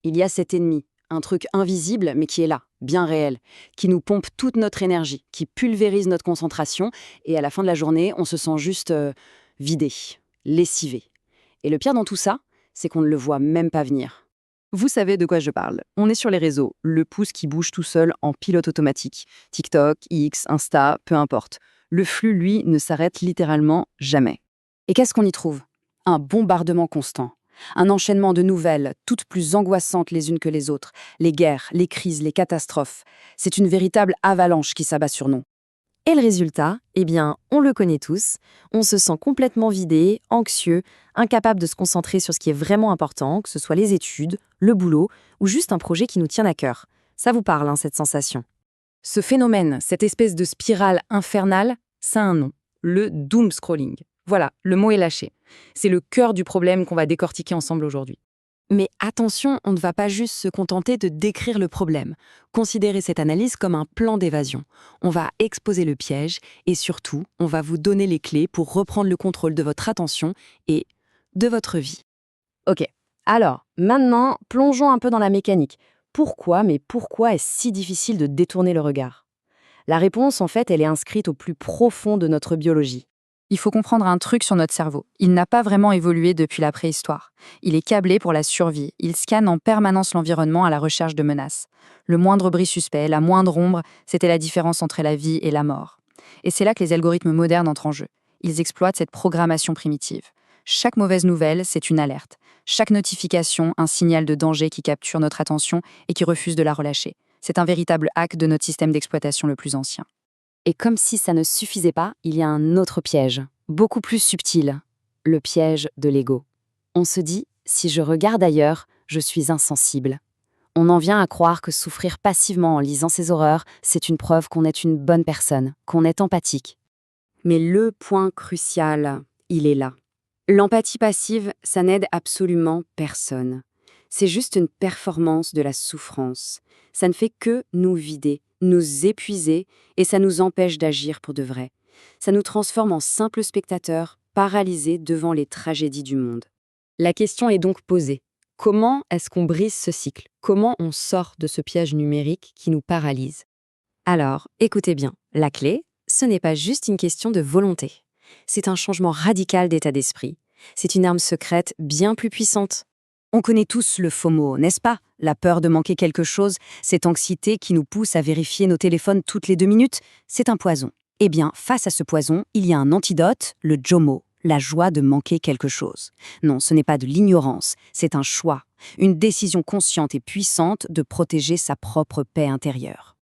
Il y a cet ennemi, un truc invisible mais qui est là, bien réel, qui nous pompe toute notre énergie, qui pulvérise notre concentration, et à la fin de la journée, on se sent juste vidé, lessivé. Et le pire dans tout ça, c'est qu'on ne le voit même pas venir. Vous savez de quoi je parle. On est sur les réseaux, le pouce qui bouge tout seul en pilote automatique. TikTok, X, Insta, peu importe. Le flux, lui, ne s'arrête littéralement jamais. Et qu'est-ce qu'on y trouve? Un bombardement constant. Un enchaînement de nouvelles, toutes plus angoissantes les unes que les autres. Les guerres, les crises, les catastrophes. C'est une véritable avalanche qui s'abat sur nous. Et le résultat, eh bien, on le connaît tous. On se sent complètement vidé, anxieux, incapable de se concentrer sur ce qui est vraiment important, que ce soit les études, le boulot ou juste un projet qui nous tient à cœur. Ça vous parle, hein, cette sensation? Ce phénomène, cette espèce de spirale infernale, ça a un nom. Le doom scrolling. Voilà, le mot est lâché. C'est le cœur du problème qu'on va décortiquer ensemble aujourd'hui. Mais attention, on ne va pas juste se contenter de décrire le problème. Considérez cette analyse comme un plan d'évasion. On va exposer le piège et surtout, on va vous donner les clés pour reprendre le contrôle de votre attention et de votre vie. Ok, alors, maintenant, plongeons un peu dans la mécanique. Pourquoi est-ce si difficile de détourner le regard? La réponse, en fait, elle est inscrite au plus profond de notre biologie. Il faut comprendre un truc sur notre cerveau. Il n'a pas vraiment évolué depuis la préhistoire. Il est câblé pour la survie. Il scanne en permanence l'environnement à la recherche de menaces. Le moindre bruit suspect, la moindre ombre, c'était la différence entre la vie et la mort. Et c'est là que les algorithmes modernes entrent en jeu. Ils exploitent cette programmation primitive. Chaque mauvaise nouvelle, c'est une alerte. Chaque notification, un signal de danger qui capture notre attention et qui refuse de la relâcher. C'est un véritable hack de notre système d'exploitation le plus ancien. Et comme si ça ne suffisait pas, il y a un autre piège, beaucoup plus subtil, le piège de l'ego. On se dit, si je regarde ailleurs, je suis insensible. On en vient à croire que souffrir passivement en lisant ces horreurs, c'est une preuve qu'on est une bonne personne, qu'on est empathique. Mais le point crucial, il est là. L'empathie passive, ça n'aide absolument personne. C'est juste une performance de la souffrance. Ça ne fait que nous vider, nous épuiser, et ça nous empêche d'agir pour de vrai. Ça nous transforme en simples spectateurs, paralysés devant les tragédies du monde. La question est donc posée. Comment est-ce qu'on brise ce cycle? Comment on sort de ce piège numérique qui nous paralyse? Alors, écoutez bien, la clé, ce n'est pas juste une question de volonté. C'est un changement radical d'état d'esprit. C'est une arme secrète bien plus puissante. On connaît tous le FOMO, n'est-ce pas? La peur de manquer quelque chose, cette anxiété qui nous pousse à vérifier nos téléphones toutes les 2 minutes, c'est un poison. Eh bien, face à ce poison, il y a un antidote, le JOMO, la joie de manquer quelque chose. Non, ce n'est pas de l'ignorance, c'est un choix, une décision consciente et puissante de protéger sa propre paix intérieure.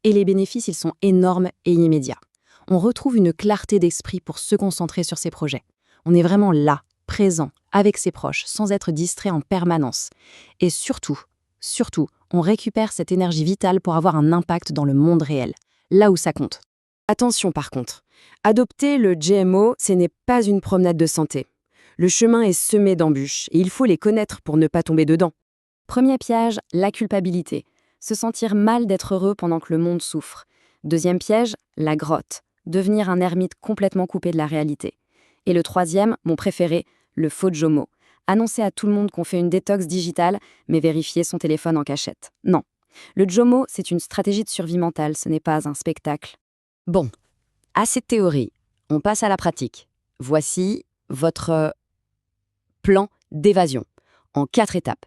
Et les bénéfices, ils sont énormes et immédiats. On retrouve une clarté d'esprit pour se concentrer sur ses projets. On est vraiment là, présent, avec ses proches, sans être distrait en permanence. Et surtout, on récupère cette énergie vitale pour avoir un impact dans le monde réel, là où ça compte. Attention par contre, adopter le GMO, ce n'est pas une promenade de santé. Le chemin est semé d'embûches et il faut les connaître pour ne pas tomber dedans. Premier piège, la culpabilité. Se sentir mal d'être heureux pendant que le monde souffre. Deuxième piège, la grotte. Devenir un ermite complètement coupé de la réalité. Et le troisième, mon préféré, le faux JOMO. Annoncer à tout le monde qu'on fait une détox digitale, mais vérifier son téléphone en cachette. Non. Le JOMO, c'est une stratégie de survie mentale, ce n'est pas un spectacle. Bon, assez de théorie. On passe à la pratique. Voici votre plan d'évasion, en 4 étapes.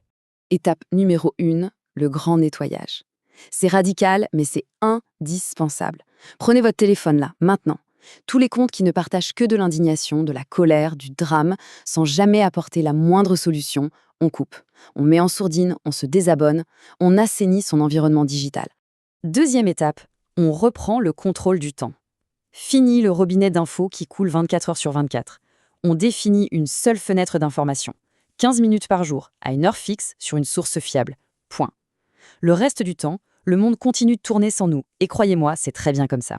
Étape numéro 1, le grand nettoyage. C'est radical, mais c'est indispensable. Prenez votre téléphone là, maintenant. Tous les comptes qui ne partagent que de l'indignation, de la colère, du drame, sans jamais apporter la moindre solution, on coupe. On met en sourdine, on se désabonne, on assainit son environnement digital. Deuxième étape, on reprend le contrôle du temps. Fini le robinet d'infos qui coule 24 heures sur 24. On définit une seule fenêtre d'information. 15 minutes par jour, à une heure fixe, sur une source fiable. Point. Le reste du temps, le monde continue de tourner sans nous. Et croyez-moi, c'est très bien comme ça.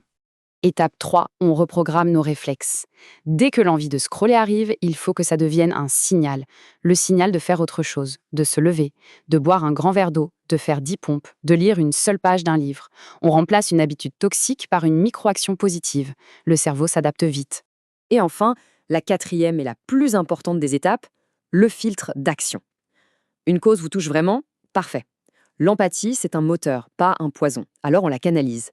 Étape 3, on reprogramme nos réflexes. Dès que l'envie de scroller arrive, il faut que ça devienne un signal. Le signal de faire autre chose, de se lever, de boire un grand verre d'eau, de faire 10 pompes, de lire une seule page d'un livre. On remplace une habitude toxique par une micro-action positive. Le cerveau s'adapte vite. Et enfin, la 4e et la plus importante des étapes, le filtre d'action. Une cause vous touche vraiment? Parfait. L'empathie, c'est un moteur, pas un poison. Alors on la canalise.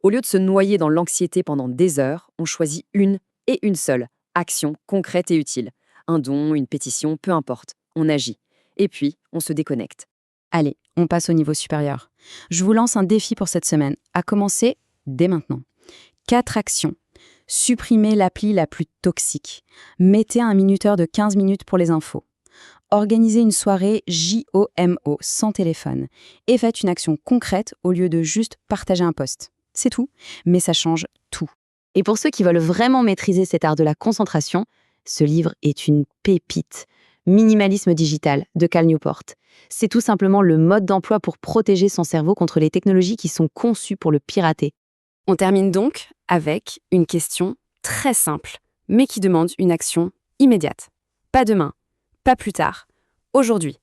Au lieu de se noyer dans l'anxiété pendant des heures, on choisit une et une seule action concrète et utile. Un don, une pétition, peu importe. On agit. Et puis, on se déconnecte. Allez, on passe au niveau supérieur. Je vous lance un défi pour cette semaine, à commencer dès maintenant. 4 actions. Supprimez l'appli la plus toxique. Mettez un minuteur de 15 minutes pour les infos. Organisez une soirée JOMO sans téléphone. Et faites une action concrète au lieu de juste partager un post. C'est tout, mais ça change tout. Et pour ceux qui veulent vraiment maîtriser cet art de la concentration, ce livre est une pépite. Minimalisme digital de Cal Newport. C'est tout simplement le mode d'emploi pour protéger son cerveau contre les technologies qui sont conçues pour le pirater. On termine donc avec une question très simple, mais qui demande une action immédiate. Pas demain, pas plus tard, aujourd'hui.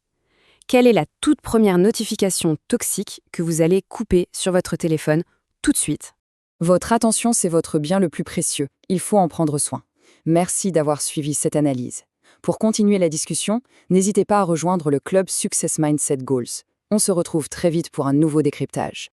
Quelle est la toute première notification toxique que vous allez couper sur votre téléphone tout de suite? Votre attention, c'est votre bien le plus précieux. Il faut en prendre soin. Merci d'avoir suivi cette analyse. Pour continuer la discussion, n'hésitez pas à rejoindre le club Success Mindset Goals. On se retrouve très vite pour un nouveau décryptage.